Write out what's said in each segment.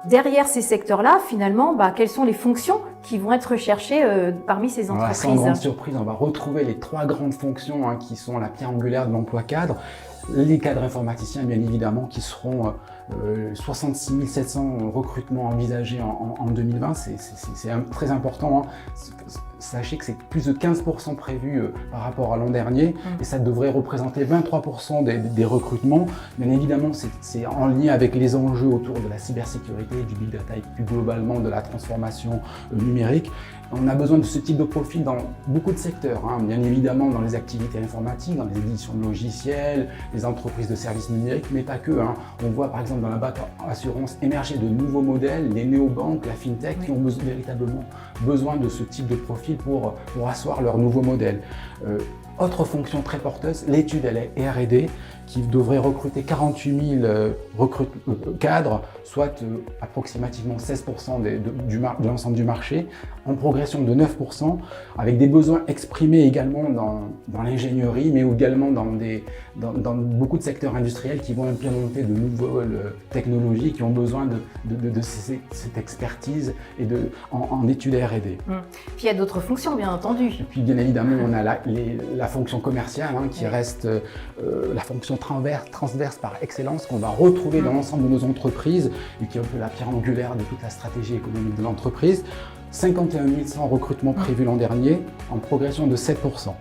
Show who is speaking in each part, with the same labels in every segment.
Speaker 1: derrière ces secteurs-là, finalement, quelles sont les fonctions qui vont être recherchées parmi ces entreprises?
Speaker 2: Sans grande surprise, on va retrouver les 3 grandes fonctions qui sont la pierre angulaire de l'emploi cadre. Les cadres informaticiens, bien évidemment, qui seront 66 700 recrutements envisagés en 2020. C'est très important. Sachez que c'est plus de 15% prévu par rapport à l'an dernier et ça devrait représenter 23% des recrutements. Bien évidemment, c'est en lien avec les enjeux autour de la cybersécurité, du big data et plus globalement de la transformation numérique. On a besoin de ce type de profil dans beaucoup de secteurs, bien évidemment dans les activités informatiques, dans les éditions de logiciels, les entreprises de services numériques, mais pas que. On voit par exemple dans la banque assurance émerger de nouveaux modèles, les néobanques, la fintech, qui ont véritablement besoin de ce type de profil pour asseoir leur nouveau modèle. Autre fonction très porteuse, l'étude et R&D, qui devrait recruter 48 000 cadres, soit approximativement 16% de l'ensemble du marché, en progression de 9%, avec des besoins exprimés également dans l'ingénierie, mais également dans beaucoup de secteurs industriels qui vont implémenter de nouvelles technologies, qui ont besoin de cette expertise et en études et R&D.
Speaker 1: Puis il y a d'autres fonctions, bien entendu.
Speaker 2: Et puis bien évidemment, on a la fonction commerciale qui reste la fonction transverse par excellence qu'on va retrouver dans l'ensemble de nos entreprises et qui est un peu la pierre angulaire de toute la stratégie économique de l'entreprise. 51 100 recrutements prévus l'an dernier, en progression de 7%. Donc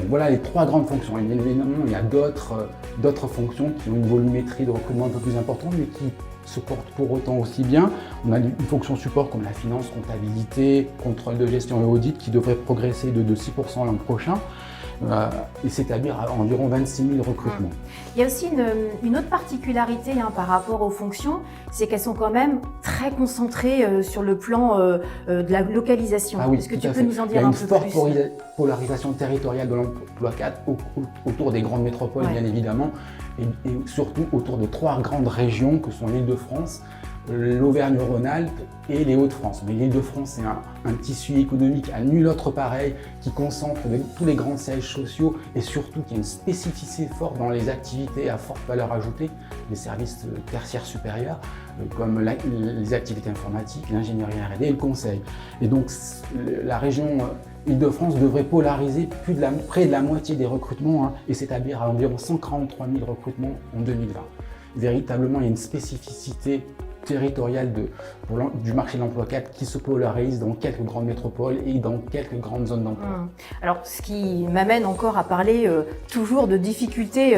Speaker 2: voilà les 3 grandes fonctions. Et bien évidemment, il y a d'autres fonctions qui ont une volumétrie de recrutement un peu plus importante, mais qui se portent pour autant aussi bien. On a une fonction support comme la finance, comptabilité, contrôle de gestion et audit qui devrait progresser de 6% l'an prochain. Et s'établir à environ 26 000 recrutements.
Speaker 1: Il y a aussi une autre particularité par rapport aux fonctions, c'est qu'elles sont quand même très concentrées sur le plan de la localisation.
Speaker 2: Ah oui,
Speaker 1: est-ce que tu peux nous en dire un peu plus?
Speaker 2: Il y a une forte polarisation territoriale de l'emploi cadre autour des grandes métropoles, bien évidemment, et surtout autour de 3 grandes régions que sont l'Île-de-France, l'Auvergne-Rhône-Alpes et les Hauts-de-France. Mais l'Île-de-France, c'est un tissu économique à nul autre pareil qui concentre tous les grands sièges sociaux et surtout qui a une spécificité forte dans les activités à forte valeur ajoutée, les services tertiaires supérieurs, comme les activités informatiques, l'ingénierie R&D et le conseil. Et donc, la région Île-de-France devrait polariser près de la moitié des recrutements et s'établir à environ 143 000 recrutements en 2020. Véritablement, il y a une spécificité territoriale du marché de l'emploi cadre qui se polarise dans quelques grandes métropoles et dans quelques grandes zones d'emploi.
Speaker 1: Alors, ce qui m'amène encore à parler toujours de difficultés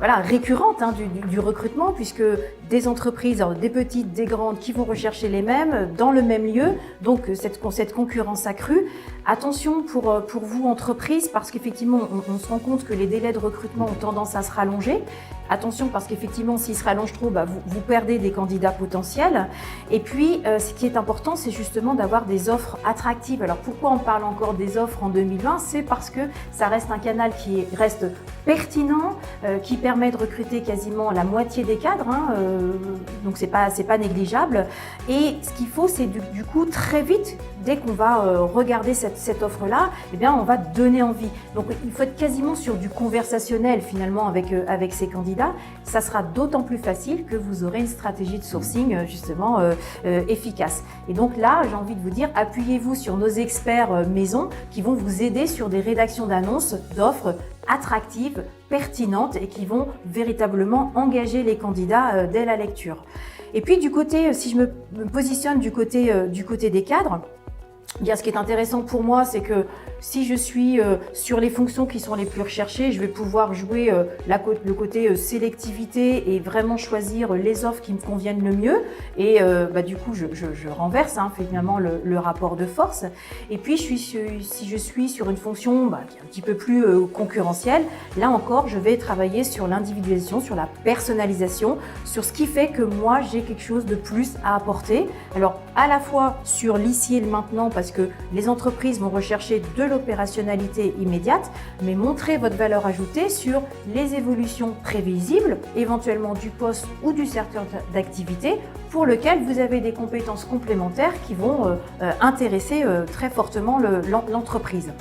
Speaker 1: récurrentes du recrutement, puisque des entreprises, alors des petites, des grandes, qui vont rechercher les mêmes dans le même lieu, donc cette concurrence accrue. Attention pour vous, entreprises, parce qu'effectivement, on se rend compte que les délais de recrutement ont tendance à se rallonger. Attention, parce qu'effectivement, s'ils se rallongent trop, vous perdez des candidats potentiels. Et puis, ce qui est important, c'est justement d'avoir des offres attractives. Alors, pourquoi on parle encore des offres en 2020? C'est parce que ça reste un canal qui reste pertinent, qui permet de recruter quasiment la moitié des cadres, donc c'est pas négligeable. Et ce qu'il faut, c'est du coup très vite, dès qu'on va regarder cette offre-là, on va donner envie. Donc il faut être quasiment sur du conversationnel finalement avec ces candidats. Ça sera d'autant plus facile que vous aurez une stratégie de sourcing justement efficace. Et donc là, j'ai envie de vous dire, appuyez-vous sur nos experts maison qui vont vous aider sur des rédactions d'annonces, d'offres attractives, pertinentes et qui vont véritablement engager les candidats dès la lecture. Et puis du côté, si je me positionne du côté des cadres, ce qui est intéressant pour moi, c'est que si je suis sur les fonctions qui sont les plus recherchées, je vais pouvoir jouer le côté sélectivité et vraiment choisir les offres qui me conviennent le mieux. Et du coup, je renverse finalement le rapport de force. Et puis, si je suis sur une fonction qui est un petit peu plus concurrentielle, là encore, je vais travailler sur l'individualisation, sur la personnalisation, sur ce qui fait que moi, j'ai quelque chose de plus à apporter. Alors, à la fois sur l'ici et le maintenant, parce que les entreprises vont rechercher de l'opérationnalité immédiate, mais montrer votre valeur ajoutée sur les évolutions prévisibles, éventuellement du poste ou du secteur d'activité, pour lequel vous avez des compétences complémentaires qui vont intéresser très fortement l'entreprise.